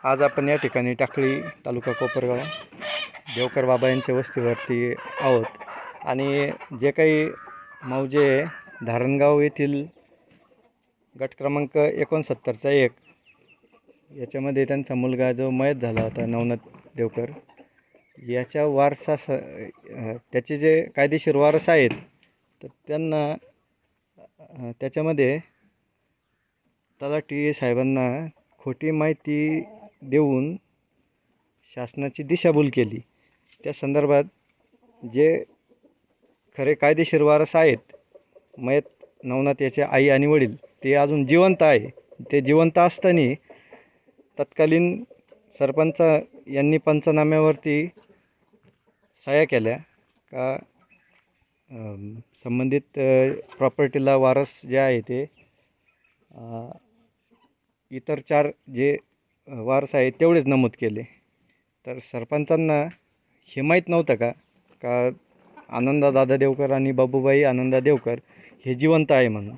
आज आपण या ठिकाणी टाकळी तालुका कोपरगाव देवकर बाबा यांच्या वस्तीवरती आहोत आणि जे काही मौजे धारणगाव येथील गट क्रमांक 69चा 1 याच्यामध्ये त्यांचा मुलगा जो मयत झाला होता नवनाथ देवकर याच्या वारसा त्याचे जे कायदेशीर वारस आहेत तर त्यांना त्याच्यामध्ये तलाठी साहेबांना खोटी माहिती देऊन शासनाची दिशाभूल केली। त्या संदर्भात जे खरे कायदेशीर वारस आहेत मयत नवनाथ याचे आई आणि वडील ते अजून जिवंत आहे। ते जिवंत असताना तत्कालीन सरपंच यांनी पंचनाम्यावरती सह्या केल्या का संबंधित प्रॉपर्टीला वारस जे आहे ते इतर 4 जे वारस आहेत तेवढेच नमूद केले। तर सरपंचांना हे माहीत नव्हतं का आनंददादा देवकर आणि बाबूबाई आनंदा देवकर हे जिवंत आहे म्हणून।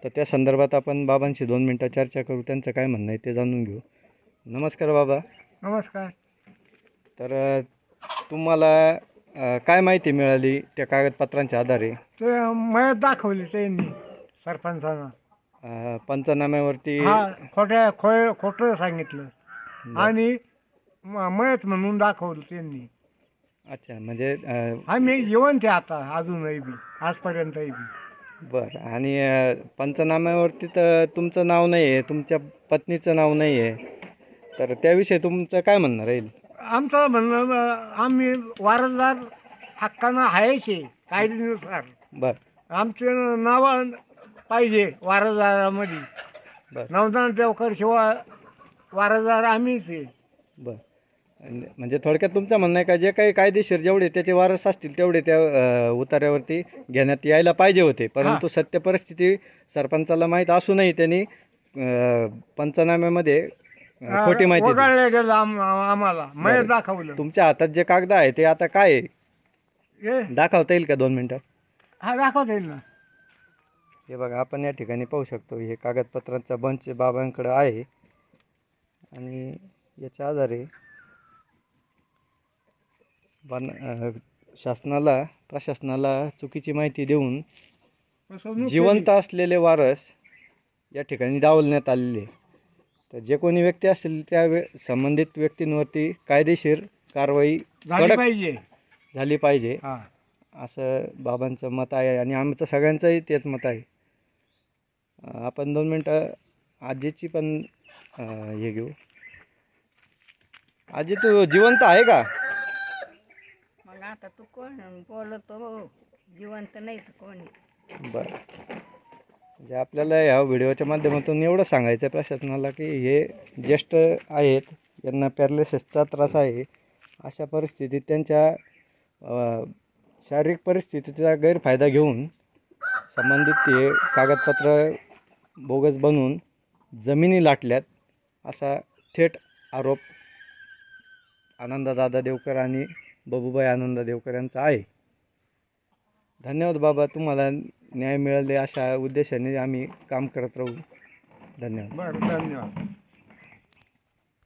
तर त्या संदर्भात आपण बाबांशी 2 मिनिटं चर्चा करू, त्यांचं काय म्हणणं आहे ते जाणून घेऊ। नमस्कार बाबा। नमस्कार। तर तुम्हाला काय माहिती मिळाली त्या कागदपत्रांच्या आधारे? ते मयत दाखवली त्यांनी सरपंचांना पंचनाम्यावरती खोटं सांगितलं आणि मयत म्हणून दाखवलं त्यांनी। अच्छा, म्हणजे आम्ही जिवंत आहे आता अजूनही बी आजपर्यंतही बी। बरं, आणि पंचनाम्यावरती तर तुमचं नाव नाही आहे, तुमच्या पत्नीचं नाव नाही आहे, तर त्याविषयी तुमचं काय म्हणणं राहील? आमचं म्हणणं आम्ही वारसदार हक्कानं आहेचे कायद्यानुसार। बरं, आमचे नाव पाहिजे वारसदारामध्ये। बरं, नवनाथ देवकर शिवाय वारसदार आम्हीच आहे। बरं, म्हणजे थोडक्यात तुमचं म्हणणं आहे का जे काही कायदेशीर जेवढे त्याचे वारस असतील तेवढे त्या उतार्यावरती घेण्यात यायला पाहिजे होते, परंतु सत्य परिस्थिती सरपंचाला माहीत असूनही त्यांनी पंचनाम्यामध्ये खोटी माहिती दिली। वगळले गेलं आम्हाला मयत दाखवलं। तुमच्या हातात जे कागद आहे ते आता काय आहे? दाखवता येईल का 2 मिनिटं? हा, दाखवता येईल ना। हे बघा, आपण या ठिकाणी पाहू शकतो हे कागदपत्रांचा बंच बाबांकडे आहे आणि याच्या आधारे प्रशासनाला चुकीची माहिती देऊन जिवंत असलेले वारस या ठिकाणी डावलण्यात आलेले। तर जे कोणी व्यक्ती असतील त्या संबंधित व्यक्तींवरती कायदेशीर कारवाई झाली पाहिजे असं बाबांचं मत आहे आणि आमचं सगळ्यांचंही तेच मत आहे। आपण 2 मिनिटं आजीची पण हे घेऊ। आजी, तू जिवंत आहे का? मग आता तू कोण बोलतो? जिवंत नाही तर कोणी? बरं, म्हणजे आपल्याला ह्या व्हिडिओच्या माध्यमातून एवढं सांगायचं आहे प्रशासनाला की हे ज्येष्ठ आहेत, यांना पॅरालिसिसचा त्रास आहे, अशा परिस्थितीत त्यांच्या शारीरिक परिस्थितीचा गैरफायदा घेऊन संबंधित हे कागदपत्र बोगस बनवून जमिनी लाटल्यात असा थेट आरोप आनंददादा देवकर आणि बाबूबाई आनंदा देवकर यांचा आहे। धन्यवाद बाबा, तुम्हाला न्याय मिळाले अशा उद्देशाने आम्ही काम करत राहू। धन्यवाद। बरं, धन्यवाद।